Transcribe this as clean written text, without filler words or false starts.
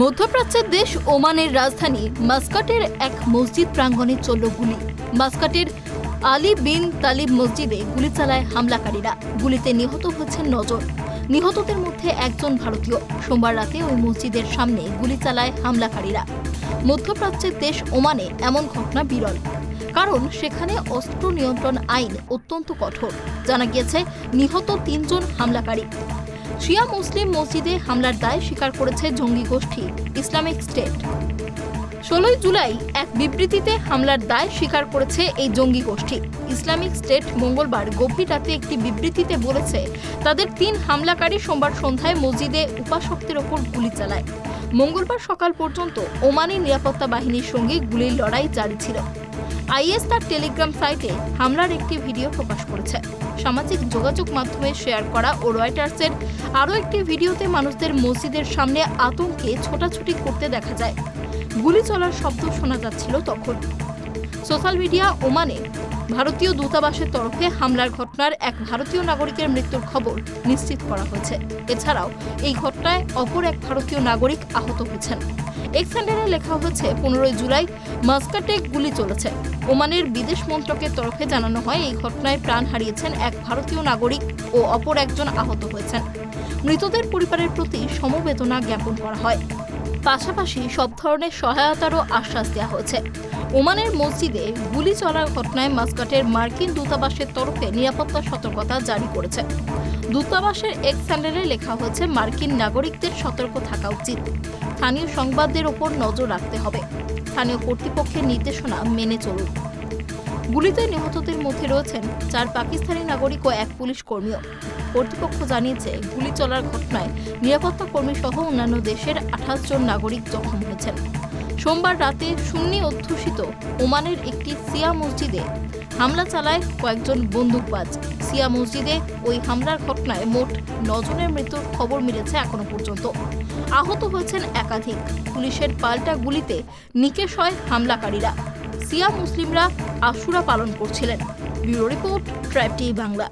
মধ্যপ্রাচ্যের দেশ ওমানের রাজধানী মাস্কাটের এক মসজিদ প্রাঙ্গণে চলল গুলি। মাস্কাটের আলী বিন তালিব মসজিদে গুলি চালায় হামলাকারীরা। গুলিতে নিহত হয়েছেন 9 জন। নিহতদের মধ্যে একজন ভারতীয়। সোমবার রাতে ওই মসজিদের সামনে গুলি চালায় হামলাকারীরা। মধ্যপ্রাচ্যের দেশ ওমানে এমন ঘটনা বিরল, কারণ সেখানে অস্ত্র নিয়ন্ত্রণ আইন অত্যন্ত কঠোর। জানা গিয়েছে নিহত 3 জন হামলাকারী। শিয়া মুসলিম মসজিদে হামলার দায় স্বীকার করেছে জঙ্গি গোষ্ঠী ইসলামিক স্টেট। 16 জুলাই এক বিবৃতিতে হামলার দায় স্বীকার করেছে এই জঙ্গি গোষ্ঠী। ইসলামিক স্টেট মঙ্গলবার গভীর রাতে একটি বিবৃতিতে বলেছে, তাদের 3 হামলাকারী সোমবার সন্ধ্যায় মসজিদে উপাসকদের ওপর গুলি চালায়। মঙ্গলবার সকাল পর্যন্ত ওমানি নিরাপত্তা বাহিনীর সঙ্গে গুলির লড়াই জারি ছিল। আইএস তার টেলিগ্রাম সাইটে হামলার একটি ভিডিও প্রকাশ করেছে। সামাজিক যোগাযোগ মাধ্যমে শেয়ার করা ও রয়টার্সের আরও একটি ভিডিওতে মানুষদের মসজিদের সামনে আতঙ্কে ছোটাছুটি করতে দেখা যায়। গুলি চলার শব্দ শোনা যাচ্ছিল তখন। সোশ্যাল মিডিয়া ওমানে ভারতীয় দূতাবাসের তরফে হামলার ঘটনার এক ভারতীয় নাগরিকের মৃত্যুর খবর নিশ্চিত করা হয়েছে। এছাড়াও এই ঘটনায় অপর এক ভারতীয় নাগরিক আহত হয়েছেন। এক্স হ্যান্ডেলে লেখা হয়েছে, 15 জুলাই মাস্কাটে গুলি চলেছে। ওমানের বিদেশ মন্ত্রকের তরফে জানানো হয়, এই ঘটনায় প্রাণ হারিয়েছেন এক ভারতীয় নাগরিক ও অপর একজন আহত হয়েছেন। মৃতদের পরিবারের প্রতি সমবেদনা জ্ঞাপন করা হয়। পাশাপাশি সব ধরনের সহায়তারও আশ্বাস দেওয়া হয়েছে। ওমানের মসজিদে গুলি চলার ঘটনায় মাস্কাটের মার্কিন দূতাবাসের তরফে নিরাপত্তা সতর্কতা জারি করেছে। দূতাবাসের এক্স হ্যান্ডেলে লেখা হয়েছে, মার্কিন নাগরিকদের সতর্ক থাকা উচিত। স্থানীয় সংবাদদের ওপর নজর রাখতে হবে। স্থানীয় কর্তৃপক্ষের নির্দেশনা মেনে চলুন। গুলিতে নিহতদের মধ্যে রয়েছেন 4 পাকিস্তানি নাগরিক ও 1 পুলিশ কর্মীও। কর্তৃপক্ষ জানিয়েছে, গুলি চলার ঘটনায় নিরাপত্তা কর্মী সহ অন্যান্য দেশের 28 জন নাগরিক জখম হয়েছেন। সোমবার রাতে সুন্নি অধ্যুষিত ওমানের একটি শিয়া মসজিদে হামলা চালায় কয়েকজন বন্দুকবাজ। শিয়া মসজিদে ওই হামলার ঘটনায় মোট 9 জনের মৃত্যুর খবর মিলেছে এখনো পর্যন্ত। আহত হয়েছেন একাধিক। পুলিশের পাল্টা গুলিতে নিকেশ হয় হামলাকারীরা। শিয়া মুসলিমরা আশুরা পালন করছিলেন। Bureau report, tribe TV Bangla.